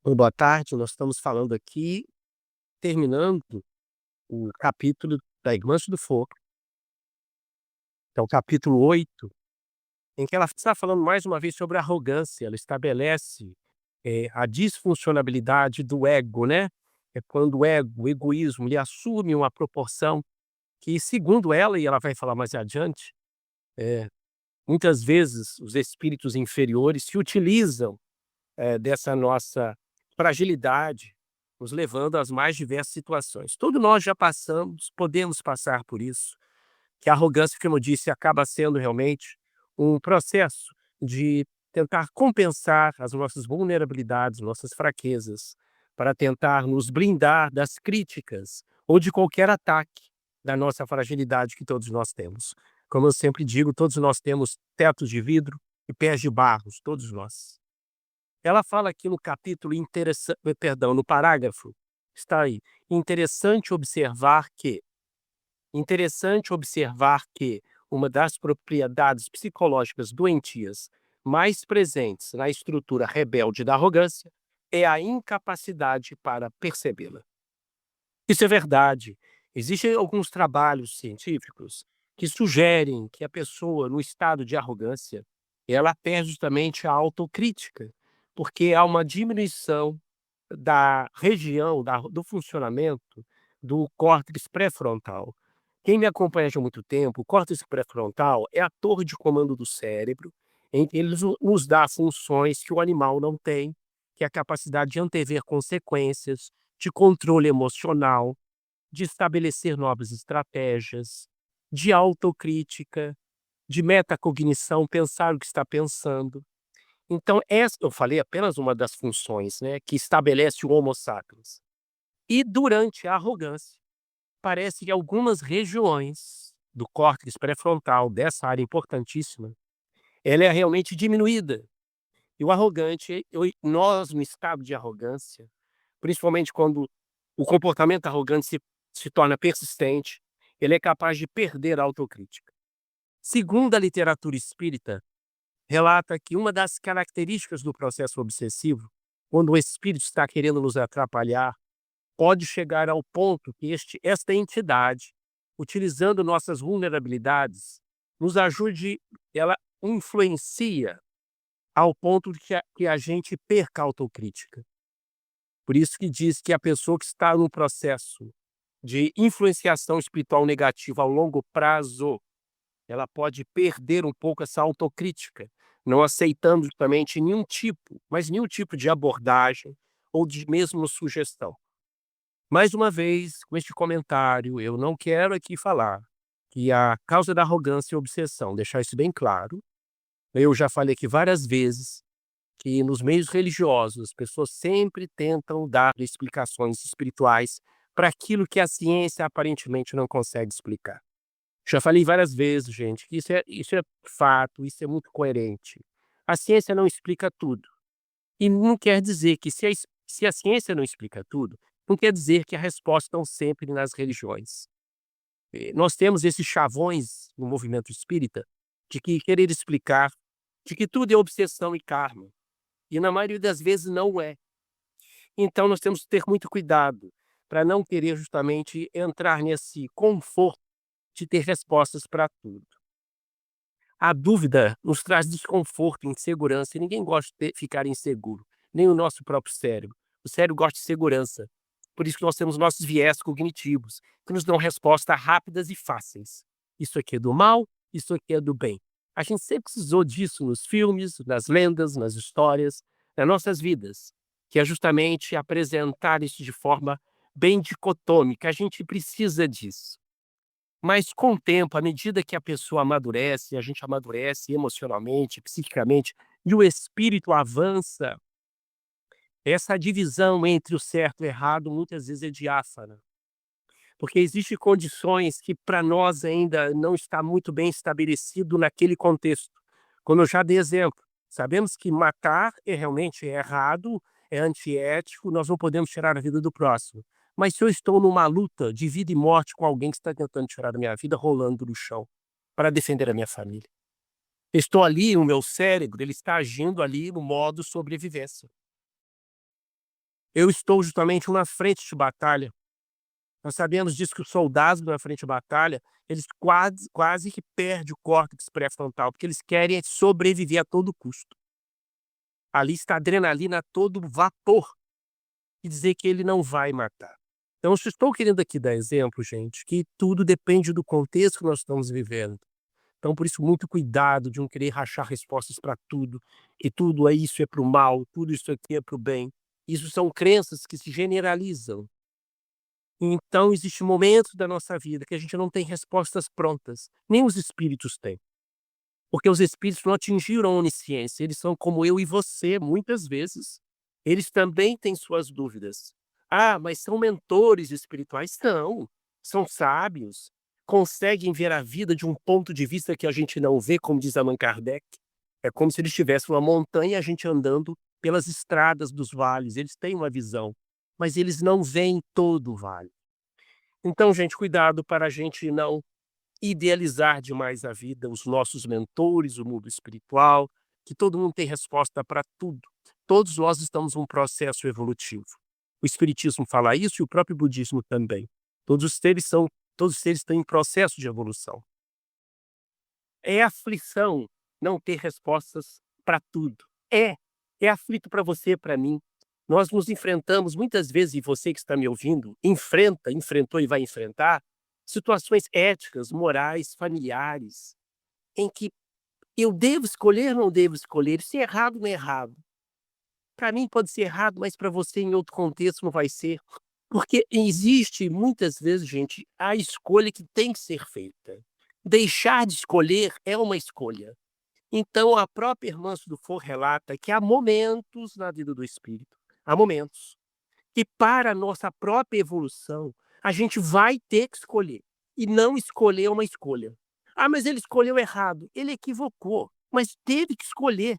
Oi, boa tarde. Nós estamos falando aqui, terminando o capítulo da Irmãs do Fogo, que é o capítulo 8, em que ela está falando mais uma vez sobre arrogância. Ela estabelece a disfuncionalidade do ego, né? É quando o ego, o egoísmo, ele assume uma proporção que, segundo ela, e ela vai falar mais adiante, muitas vezes os espíritos inferiores se utilizam dessa nossa fragilidade, nos levando às mais diversas situações. Todos nós já passamos, podemos passar por isso, que a arrogância, como eu disse, acaba sendo realmente um processo de tentar compensar as nossas vulnerabilidades, nossas fraquezas, para tentar nos blindar das críticas ou de qualquer ataque da nossa fragilidade que todos nós temos. Como eu sempre digo, todos nós temos tetos de vidro e pés de barro, todos nós. Ela fala aqui no capítulo perdão, no parágrafo, está aí, interessante observar que uma das propriedades psicológicas doentias mais presentes na estrutura rebelde da arrogância é a incapacidade para percebê-la. Isso é verdade. Existem alguns trabalhos científicos que sugerem que a pessoa no estado de arrogância, ela perde justamente a autocrítica, porque há uma diminuição da região do funcionamento do córtex pré-frontal. Quem me acompanha já há muito tempo, o córtex pré-frontal é a torre de comando do cérebro, em que ele nos dá funções que o animal não tem, que é a capacidade de antever consequências, de controle emocional, de estabelecer novas estratégias, de autocrítica, de metacognição, pensar o que está pensando. Então, essa eu falei apenas uma das funções, né, que estabelece o Homo sapiens. E durante a arrogância, parece que algumas regiões do córtex pré-frontal, dessa área importantíssima, ela é realmente diminuída. E o arrogante, nós no estado de arrogância, principalmente quando o comportamento arrogante se torna persistente, ele é capaz de perder a autocrítica. Segundo a literatura espírita, relata que uma das características do processo obsessivo, quando o espírito está querendo nos atrapalhar, pode chegar ao ponto que esta entidade, utilizando nossas vulnerabilidades, nos ajude, ela influencia ao ponto de que a gente perca a autocrítica. Por isso que diz que a pessoa que está no processo de influenciação espiritual negativa ao longo prazo, ela pode perder um pouco essa autocrítica, não aceitando justamente nenhum tipo de abordagem ou de mesmo sugestão. Mais uma vez, com este comentário, eu não quero aqui falar que a causa da arrogância é a obsessão, deixar isso bem claro. Eu já falei aqui várias vezes que nos meios religiosos as pessoas sempre tentam dar explicações espirituais para aquilo que a ciência aparentemente não consegue explicar. Já falei várias vezes, gente, que isso é fato, isso é muito coerente. A ciência não explica tudo. E não quer dizer que se a ciência não explica tudo, não quer dizer que a resposta estão sempre nas religiões. Nós temos esses chavões no movimento espírita de que querer explicar de que tudo é obsessão e karma. E na maioria das vezes não é. Então nós temos que ter muito cuidado para não querer justamente entrar nesse conforto de ter respostas para tudo. A dúvida nos traz desconforto, insegurança, e ninguém gosta de ficar inseguro, nem o nosso próprio cérebro. O cérebro gosta de segurança. Por isso que nós temos nossos viés cognitivos, que nos dão respostas rápidas e fáceis. Isso aqui é do mal, isso aqui é do bem. A gente sempre precisou disso nos filmes, nas lendas, nas histórias, nas nossas vidas, que é justamente apresentar isso de forma bem dicotômica. A gente precisa disso. Mas com o tempo, à medida que a pessoa amadurece, a gente amadurece emocionalmente, psiquicamente, e o espírito avança, essa divisão entre o certo e o errado muitas vezes é diáfana. Porque existem condições que para nós ainda não está muito bem estabelecido naquele contexto. Como eu já dei exemplo, sabemos que matar realmente é errado, é antiético, nós não podemos tirar a vida do próximo. Mas se eu estou numa luta de vida e morte com alguém que está tentando tirar a minha vida, rolando no chão, para defender a minha família. Estou ali, o meu cérebro, ele está agindo ali no modo sobrevivência. Eu estou justamente numa frente de batalha. Nós sabemos disso que os soldados na frente de batalha, eles quase que perdem o córtex pré-frontal, porque eles querem é sobreviver a todo custo. Ali está a adrenalina a todo vapor e dizer que ele não vai matar. Então, eu só estou querendo aqui dar exemplo, gente, que tudo depende do contexto que nós estamos vivendo. Então, por isso, muito cuidado de não querer rachar respostas para tudo, que tudo é isso é para o mal, tudo isso aqui é para o bem. Isso são crenças que se generalizam. Então, existe momentos da nossa vida que a gente não tem respostas prontas, nem os espíritos têm. Porque os espíritos não atingiram a onisciência, eles são como eu e você, muitas vezes. Eles também têm suas dúvidas. Ah, mas são mentores espirituais? Não, são sábios, conseguem ver a vida de um ponto de vista que a gente não vê, como diz Allan Kardec. É como se eles tivessem uma montanha e a gente andando pelas estradas dos vales, eles têm uma visão, mas eles não veem todo o vale. Então, gente, cuidado para a gente não idealizar demais a vida, os nossos mentores, o mundo espiritual, que todo mundo tem resposta para tudo. Todos nós estamos num processo evolutivo. O espiritismo fala isso e o próprio budismo também. Todos os seres estão em processo de evolução. É aflição não ter respostas para tudo. É aflito para você, para mim. Nós nos enfrentamos muitas vezes, e você que está me ouvindo, enfrentou e vai enfrentar situações éticas, morais, familiares, em que eu devo escolher ou não devo escolher, se é errado ou não é errado. Para mim pode ser errado, mas para você em outro contexto não vai ser. Porque existe muitas vezes, gente, a escolha que tem que ser feita. Deixar de escolher é uma escolha. Então a própria Irmã Dufour relata que há momentos na vida do espírito, há momentos que para a nossa própria evolução, a gente vai ter que escolher, e não escolher é uma escolha. "Ah, mas ele escolheu errado", ele equivocou, mas teve que escolher.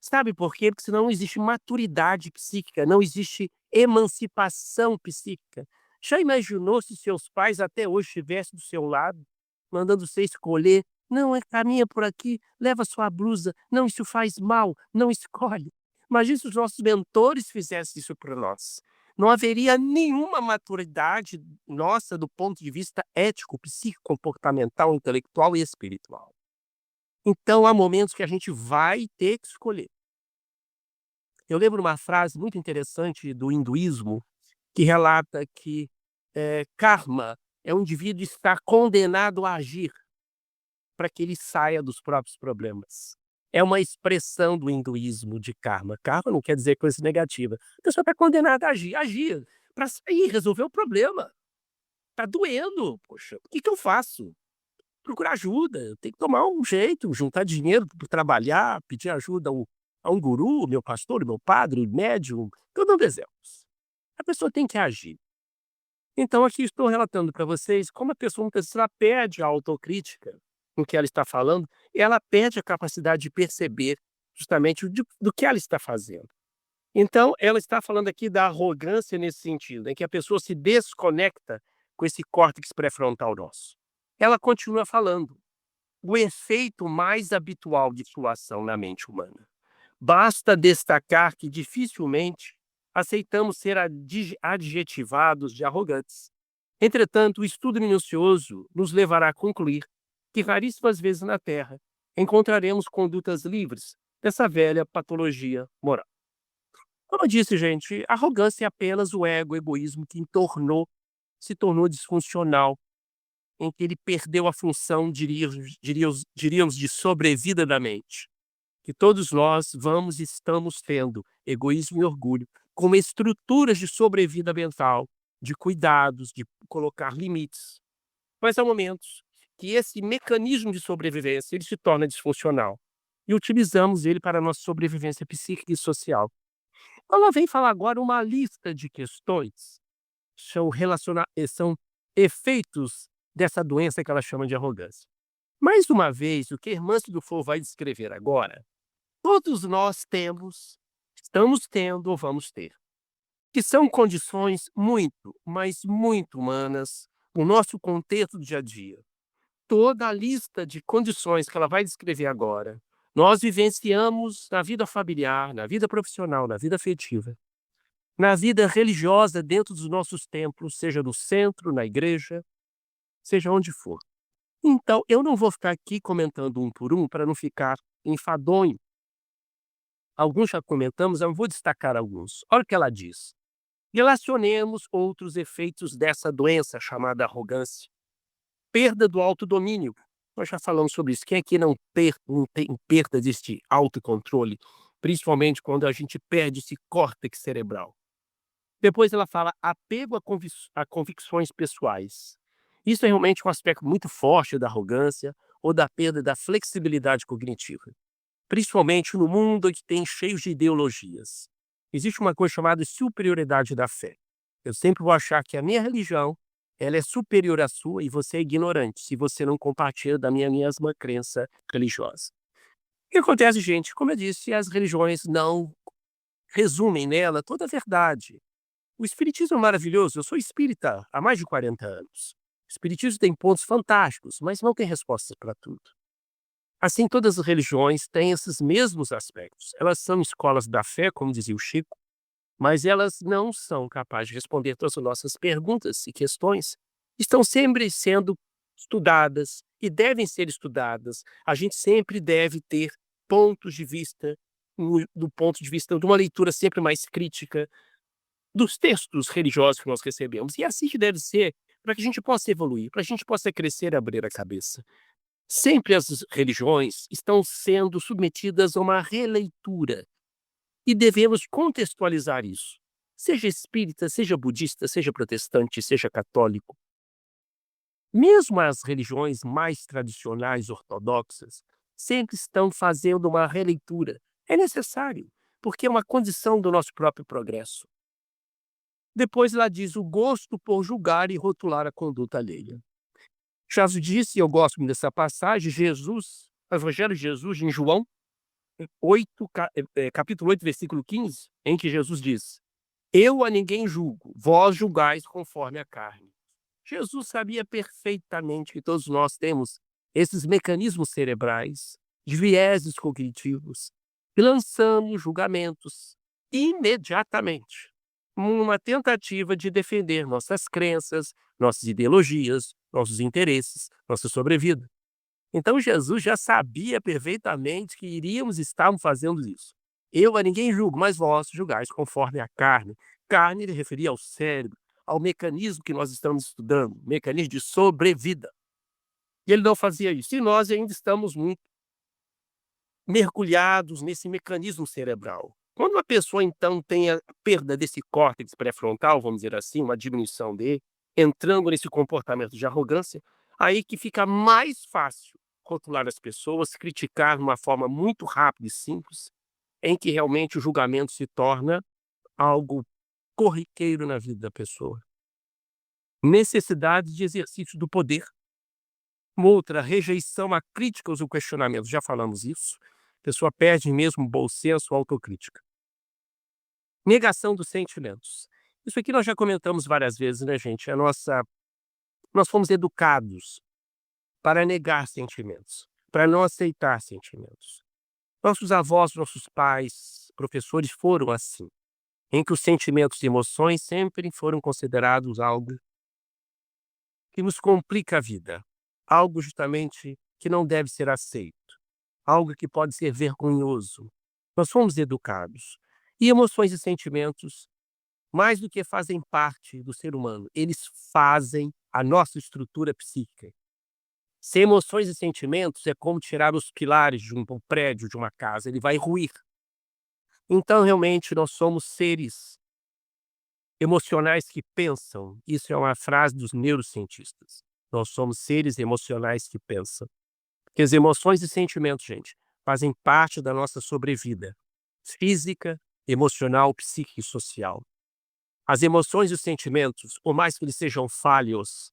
Sabe por quê? Porque senão não existe maturidade psíquica, não existe emancipação psíquica. Já imaginou se seus pais até hoje estivessem do seu lado, mandando você escolher? "Não, caminha por aqui, leva sua blusa. Não, isso faz mal, não escolhe". Imagina se os nossos mentores fizessem isso para nós. Não haveria nenhuma maturidade nossa do ponto de vista ético, psíquico, comportamental, intelectual e espiritual. Então há momentos que a gente vai ter que escolher. Eu lembro uma frase muito interessante do hinduísmo, que relata que, karma é um indivíduo estar condenado a agir para que ele saia dos próprios problemas. É uma expressão do hinduísmo de karma. Karma não quer dizer coisa negativa. A pessoa está condenada a agir para sair, resolver o problema. Está doendo, poxa, o que que eu faço? Procurar ajuda, eu tenho que tomar um jeito, juntar dinheiro para trabalhar, pedir ajuda a um guru, meu pastor, meu padre, médium, estou dando exemplos. A pessoa tem que agir. Então aqui estou relatando para vocês como a pessoa muitas vezes ela perde a autocrítica no que ela está falando, e ela perde a capacidade de perceber justamente do que ela está fazendo. Então ela está falando aqui da arrogância nesse sentido, em que a pessoa se desconecta com esse córtex pré-frontal nosso. Ela continua falando. O efeito mais habitual de sua ação na mente humana. Basta destacar que dificilmente aceitamos ser adjetivados de arrogantes. Entretanto, o estudo minucioso nos levará a concluir que raríssimas vezes na Terra encontraremos condutas livres dessa velha patologia moral. Como eu disse, gente, arrogância é apenas o ego, o egoísmo que se tornou disfuncional, em que ele perdeu a função, diríamos, de sobrevida da mente. Que todos nós vamos e estamos tendo egoísmo e orgulho como estruturas de sobrevida mental, de cuidados, de colocar limites. Mas há momentos que esse mecanismo de sobrevivência ele se torna disfuncional e utilizamos ele para a nossa sobrevivência psíquica e social. Ela vem falar agora uma lista de questões são efeitos dessa doença que ela chama de arrogância. Mais uma vez, o que Hermance Dufour vai descrever agora, todos nós estamos tendo ou vamos ter, que são condições muito, mas muito humanas, no nosso contexto do dia a dia. Toda a lista de condições que ela vai descrever agora, nós vivenciamos na vida familiar, na vida profissional, na vida afetiva. na vida religiosa dentro dos nossos templos, seja no centro, na igreja, seja onde for. Então, eu não vou ficar aqui comentando um por um para não ficar enfadonho. Alguns já comentamos, eu vou destacar alguns. Olha o que ela diz. Relacionemos outros efeitos dessa doença chamada arrogância. Perda do autodomínio. Nós já falamos sobre isso. Quem aqui não tem perda deste autocontrole? Principalmente quando a gente perde esse córtex cerebral. Depois ela fala apego a convicções pessoais. Isso é realmente um aspecto muito forte da arrogância ou da perda da flexibilidade cognitiva. Principalmente no mundo que tem cheio de ideologias. Existe uma coisa chamada superioridade da fé. Eu sempre vou achar que a minha religião ela é superior à sua e você é ignorante se você não compartilha da minha mesma crença religiosa. O que acontece, gente? Como eu disse, as religiões não resumem nela toda a verdade. O espiritismo é maravilhoso, eu sou espírita há mais de 40 anos. O espiritismo tem pontos fantásticos, mas não tem respostas para tudo. Assim, todas as religiões têm esses mesmos aspectos. Elas são escolas da fé, como dizia o Chico, mas elas não são capazes de responder todas as nossas perguntas e questões. Estão sempre sendo estudadas e devem ser estudadas. A gente sempre deve ter pontos de vista, do ponto de vista de uma leitura sempre mais crítica dos textos religiosos que nós recebemos. E assim que deve ser, para que a gente possa evoluir, para que a gente possa crescer e abrir a cabeça. Sempre as religiões estão sendo submetidas a uma releitura e devemos contextualizar isso. Seja espírita, seja budista, seja protestante, seja católico. Mesmo as religiões mais tradicionais ortodoxas sempre estão fazendo uma releitura. É necessário, porque é uma condição do nosso próprio progresso. Depois ela diz o gosto por julgar e rotular a conduta alheia. Já disse, eu gosto muito dessa passagem, Jesus, o Evangelho de Jesus, em João 8, capítulo 8, versículo 15, em que Jesus diz: Eu a ninguém julgo, vós julgais conforme a carne. Jesus sabia perfeitamente que todos nós temos esses mecanismos cerebrais, de vieses cognitivos, e lançamos julgamentos imediatamente, numa tentativa de defender nossas crenças, nossas ideologias, nossos interesses, nossa sobrevida. Então Jesus já sabia perfeitamente que iríamos estar fazendo isso. Eu a ninguém julgo, mas vós julgais conforme a carne. Carne ele referia ao cérebro, ao mecanismo que nós estamos estudando, mecanismo de sobrevida. E ele não fazia isso. E nós ainda estamos muito mergulhados nesse mecanismo cerebral. Quando uma pessoa, então, tem a perda desse córtex pré-frontal, vamos dizer assim, uma diminuição dele, entrando nesse comportamento de arrogância, aí que fica mais fácil rotular as pessoas, criticar de uma forma muito rápida e simples, em que realmente o julgamento se torna algo corriqueiro na vida da pessoa. Necessidade de exercício do poder. Uma outra, rejeição a críticas ou questionamentos. Já falamos isso. A pessoa perde mesmo o bom senso, a autocrítica. Negação dos sentimentos. Isso aqui nós já comentamos várias vezes, né, gente? Nós fomos educados para negar sentimentos, para não aceitar sentimentos. Nossos avós, nossos pais, professores foram assim, em que os sentimentos e emoções sempre foram considerados algo que nos complica a vida, algo justamente que não deve ser aceito, algo que pode ser vergonhoso. Nós fomos educados. E emoções e sentimentos, mais do que fazem parte do ser humano, eles fazem a nossa estrutura psíquica. Sem emoções e sentimentos é como tirar os pilares de um prédio, de uma casa, ele vai ruir. Então, realmente, nós somos seres emocionais que pensam. Isso é uma frase dos neurocientistas. Nós somos seres emocionais que pensam. Porque as emoções e sentimentos, gente, fazem parte da nossa sobrevida física, emocional, psíquica e social. As emoções e os sentimentos, por mais que eles sejam falhos,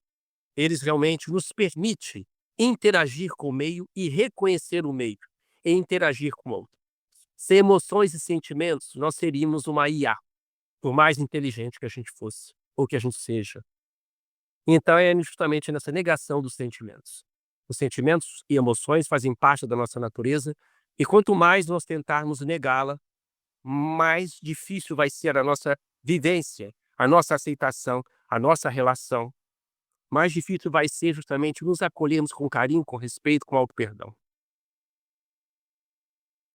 eles realmente nos permitem interagir com o meio e reconhecer o meio e interagir com o outro. Sem emoções e sentimentos, nós seríamos uma IA, por mais inteligente que a gente fosse ou que a gente seja. Então é justamente nessa negação dos sentimentos. Os sentimentos e emoções fazem parte da nossa natureza e quanto mais nós tentarmos negá-la, mais difícil vai ser a nossa vivência, a nossa aceitação, a nossa relação, mais difícil vai ser justamente nos acolhermos com carinho, com respeito, com auto-perdão.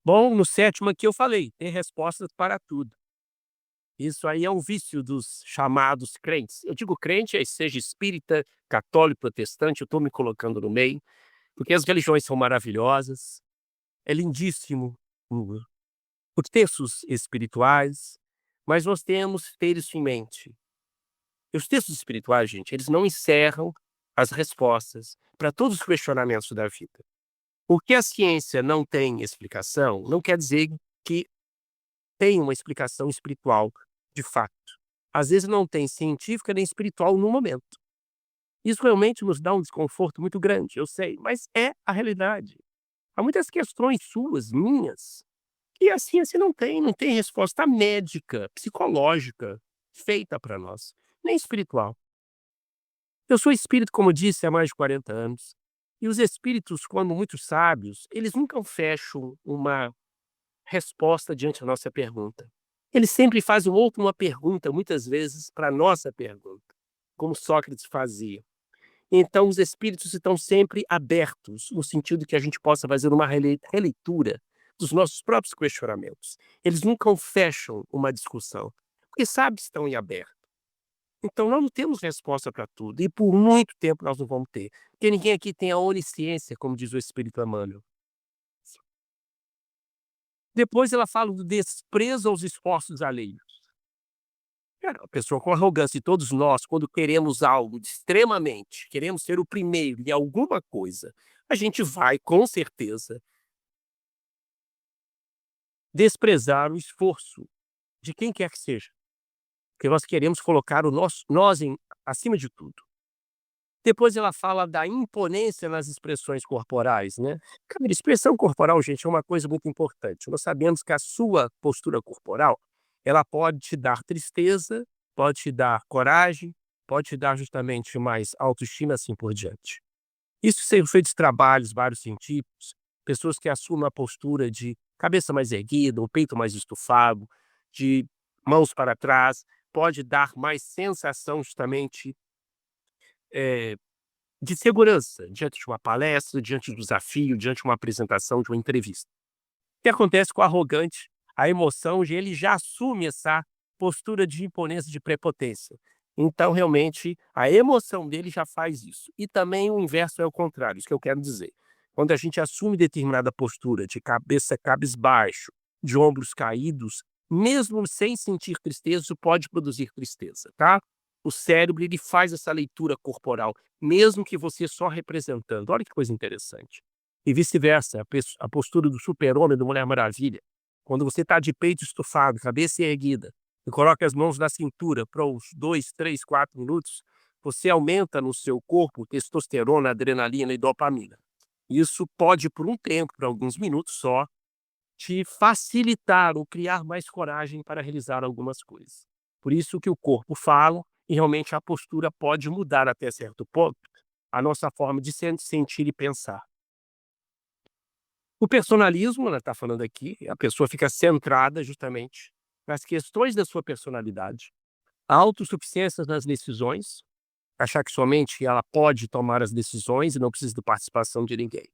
Bom, no sétimo aqui eu falei, tem respostas para tudo. Isso aí é um vício dos chamados crentes. Eu digo crente, aí seja espírita, católico, protestante, eu estou me colocando no meio, porque as religiões são maravilhosas, é lindíssimo o- os textos espirituais, mas nós temos que ter isso em mente. E os textos espirituais, gente, eles não encerram as respostas para todos os questionamentos da vida. O que a ciência não tem explicação, não quer dizer que tem uma explicação espiritual de fato. Às vezes não tem científica nem espiritual no momento. Isso realmente nos dá um desconforto muito grande, eu sei, mas é a realidade. Há muitas questões suas, minhas, que a ciência não tem resposta médica, psicológica, feita para nós, nem espiritual. Eu sou espírito, como disse, há mais de 40 anos, e os espíritos, quando muito sábios, eles nunca fecham uma resposta diante da nossa pergunta. Eles sempre fazem uma pergunta, muitas vezes, para a nossa pergunta, como Sócrates fazia. Então, os espíritos estão sempre abertos, no sentido que a gente possa fazer uma releitura dos nossos próprios questionamentos. Eles nunca fecham uma discussão, porque sabem que estão em aberto. Então, nós não temos resposta para tudo, e por muito tempo nós não vamos ter, porque ninguém aqui tem a onisciência, como diz o Espírito Emmanuel. Depois ela fala do desprezo aos esforços alheios. Cara, a pessoa com arrogância, e todos nós, quando queremos algo de extremamente, queremos ser o primeiro em alguma coisa, a gente vai, com certeza, desprezar o esforço de quem quer que seja, porque nós queremos colocar o nosso nós acima de tudo. Depois ela fala da imponência nas expressões corporais, né. Cara, expressão corporal, gente, é uma coisa muito importante. Nós sabemos que a sua postura corporal, ela pode te dar tristeza, pode te dar coragem, pode te dar justamente mais autoestima, assim por diante. Isso são feitos trabalhos, vários científicos, pessoas que assumem a postura de cabeça mais erguida, o peito mais estufado, de mãos para trás, pode dar mais sensação justamente, eh de segurança, diante de uma palestra, diante do desafio, diante de uma apresentação, de uma entrevista. O que acontece com o arrogante? A emoção, ele já assume essa postura de imponência, de prepotência. Então, realmente, a emoção dele já faz isso. E também o inverso é o contrário, isso que eu quero dizer. Quando a gente assume determinada postura de cabeça cabisbaixo, de ombros caídos, mesmo sem sentir tristeza, isso pode produzir tristeza, tá? O cérebro, ele faz essa leitura corporal, mesmo que você só representando. Olha que coisa interessante. E vice-versa, a postura do super-homem, da Mulher Maravilha. Quando você está de peito estufado, cabeça erguida, e coloca as mãos na cintura por uns 2, 3, 4 minutos, você aumenta no seu corpo testosterona, adrenalina e dopamina. Isso pode, por um tempo, por alguns minutos só, te facilitar ou criar mais coragem para realizar algumas coisas. Por isso que o corpo fala e realmente a postura pode mudar até certo ponto a nossa forma de sentir e pensar. O personalismo, ela está falando aqui, a pessoa fica centrada justamente nas questões da sua personalidade. A autossuficiência nas decisões, achar que somente ela pode tomar as decisões e não precisa da participação de ninguém.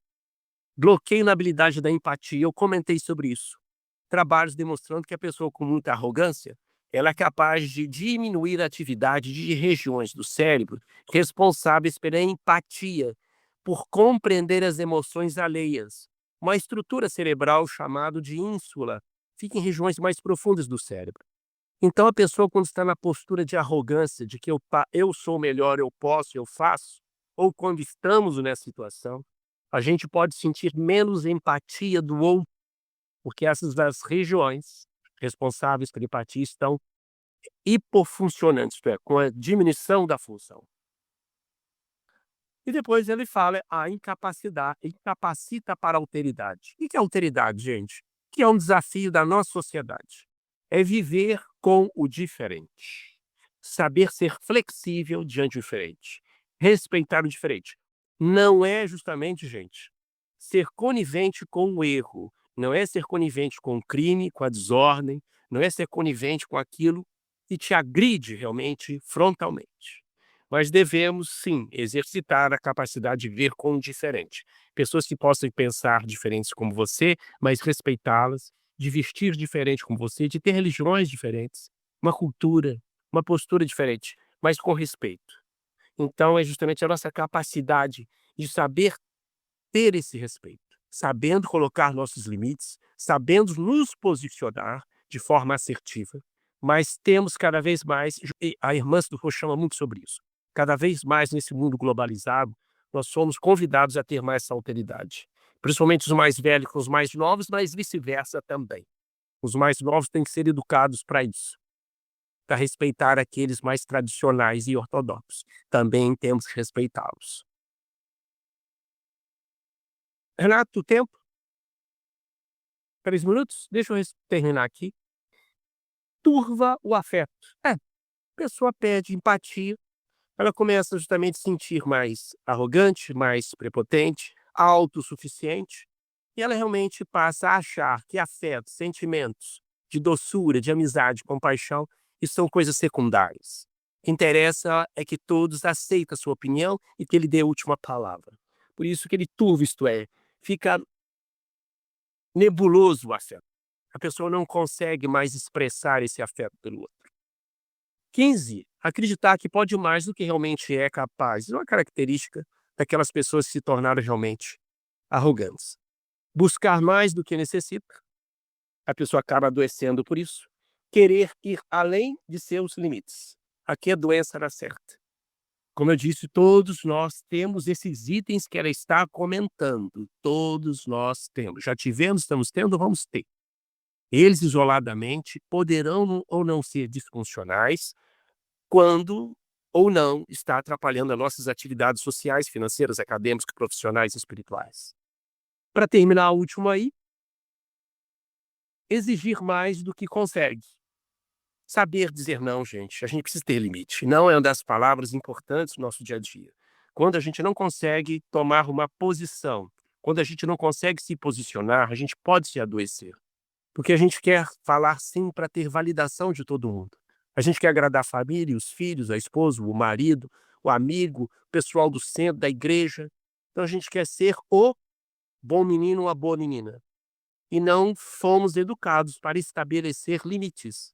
Bloqueio na habilidade da empatia, eu comentei sobre isso. Trabalhos demonstrando que a pessoa com muita arrogância, ela é capaz de diminuir a atividade de regiões do cérebro responsáveis pela empatia, por compreender as emoções alheias. Uma estrutura cerebral chamada de ínsula fica em regiões mais profundas do cérebro. Então a pessoa, quando está na postura de arrogância, de que eu sou melhor, eu posso, eu faço, ou quando estamos nessa situação, a gente pode sentir menos empatia do outro, porque essas das regiões responsáveis pela empatia estão hipofuncionantes, isto é, com a diminuição da função. E depois ele fala a incapacidade, incapacita para a alteridade. O que é alteridade, gente? Que é um desafio da nossa sociedade. É viver com o diferente. Saber ser flexível diante do diferente. Respeitar o diferente. Não é justamente, gente, ser conivente com o erro. Não é ser conivente com o crime, com a desordem. Não é ser conivente com aquilo e te agride realmente frontalmente. Mas devemos, sim, exercitar a capacidade de ver como diferente. Pessoas que possam pensar diferentes como você, mas respeitá-las, de vestir diferente como você, de ter religiões diferentes, uma cultura, uma postura diferente, mas com respeito. Então, é justamente a nossa capacidade de saber ter esse respeito, sabendo colocar nossos limites, sabendo nos posicionar de forma assertiva, mas temos cada vez mais, e a irmã Sudoku chama muito sobre isso, cada vez mais nesse mundo globalizado, nós somos convidados a ter mais essa alteridade. Principalmente os mais velhos com os mais novos, mas vice-versa também. Os mais novos têm que ser educados para isso, para respeitar aqueles mais tradicionais e ortodoxos. Também temos que respeitá-los. Renato, o tempo? 3 minutos? Deixa eu terminar aqui. Turva o afeto. A pessoa perde empatia, ela começa justamente a se sentir mais arrogante, mais prepotente, autossuficiente, e ela realmente passa a achar que afeto, sentimentos de doçura, de amizade, compaixão, isso são coisas secundárias. O que interessa é que todos aceitem a sua opinião e que ele dê a última palavra. Por isso que ele turva, isto é, fica nebuloso o afeto. A pessoa não consegue mais expressar esse afeto pelo outro. 15, acreditar que pode mais do que realmente é capaz. É uma característica daquelas pessoas que se tornaram realmente arrogantes. Buscar mais do que necessita, a pessoa acaba adoecendo por isso. Querer ir além de seus limites. Aqui a doença dá certa. Como eu disse, todos nós temos esses itens que ela está comentando. Todos nós temos. Já tivemos, estamos tendo, vamos ter. Eles isoladamente poderão ou não ser disfuncionais quando ou não está atrapalhando as nossas atividades sociais, financeiras, acadêmicas, profissionais e espirituais. Para terminar, o último aí, exigir mais do que consegue. Saber dizer não, gente. A gente precisa ter limite. Não é uma das palavras importantes do nosso dia a dia. Quando a gente não consegue tomar uma posição, quando a gente não consegue se posicionar, a gente pode se adoecer. Porque a gente quer falar sim para ter validação de todo mundo. A gente quer agradar a família, os filhos, a esposa, o marido, o amigo, o pessoal do centro, da igreja. Então a gente quer ser o bom menino ou a boa menina. E não fomos educados para estabelecer limites.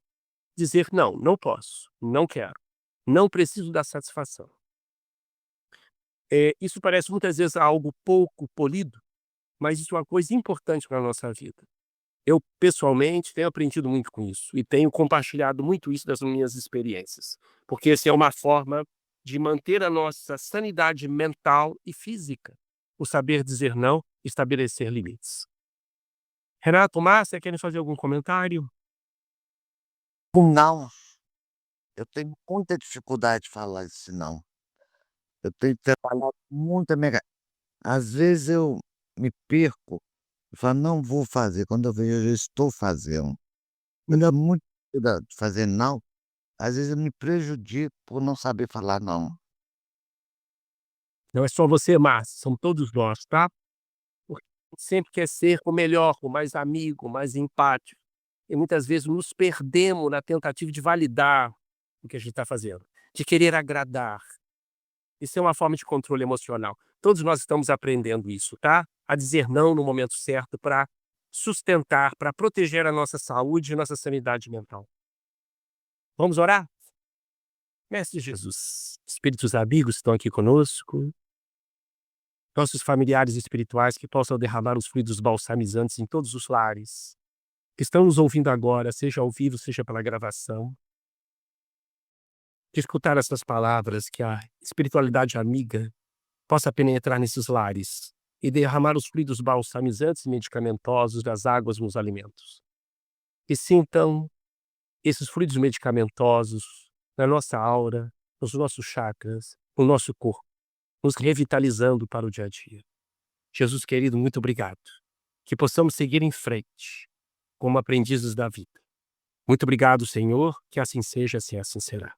Dizer não, não posso, não quero, não preciso da satisfação. Isso parece muitas vezes algo pouco polido, mas isso é uma coisa importante para a nossa vida. Eu, pessoalmente, tenho aprendido muito com isso e tenho compartilhado muito isso das minhas experiências, porque essa é uma forma de manter a nossa sanidade mental e física, o saber dizer não, estabelecer limites. Renato, Márcia, querem fazer algum comentário? Não, eu tenho muita dificuldade de falar esse não. Eu tenho trabalhado muito a minha às vezes eu me perco, e falo: "Não vou fazer", quando eu vejo eu já estou fazendo. Quando é muito de fazer não, às vezes eu me prejudico por não saber falar não. Não é só você, Márcia, são todos nós, tá? Porque a gente sempre quer ser o melhor, o mais amigo, o mais empático. E muitas vezes nos perdemos na tentativa de validar o que a gente está fazendo, de querer agradar. Isso é uma forma de controle emocional. Todos nós estamos aprendendo isso, tá? A dizer não no momento certo para sustentar, para proteger a nossa saúde e nossa sanidade mental. Vamos orar? Mestre Jesus, espíritos amigos estão aqui conosco, nossos familiares espirituais que possam derramar os fluidos balsamizantes em todos os lares, que estão nos ouvindo agora, seja ao vivo, seja pela gravação, de escutar essas palavras, que a espiritualidade amiga possa penetrar nesses lares e derramar os fluidos balsamizantes e medicamentosos das águas nos alimentos. E sintam esses fluidos medicamentosos na nossa aura, nos nossos chakras, no nosso corpo, nos revitalizando para o dia a dia. Jesus querido, muito obrigado. Que possamos seguir em frente como aprendizes da vida. Muito obrigado, Senhor, que assim seja, assim será.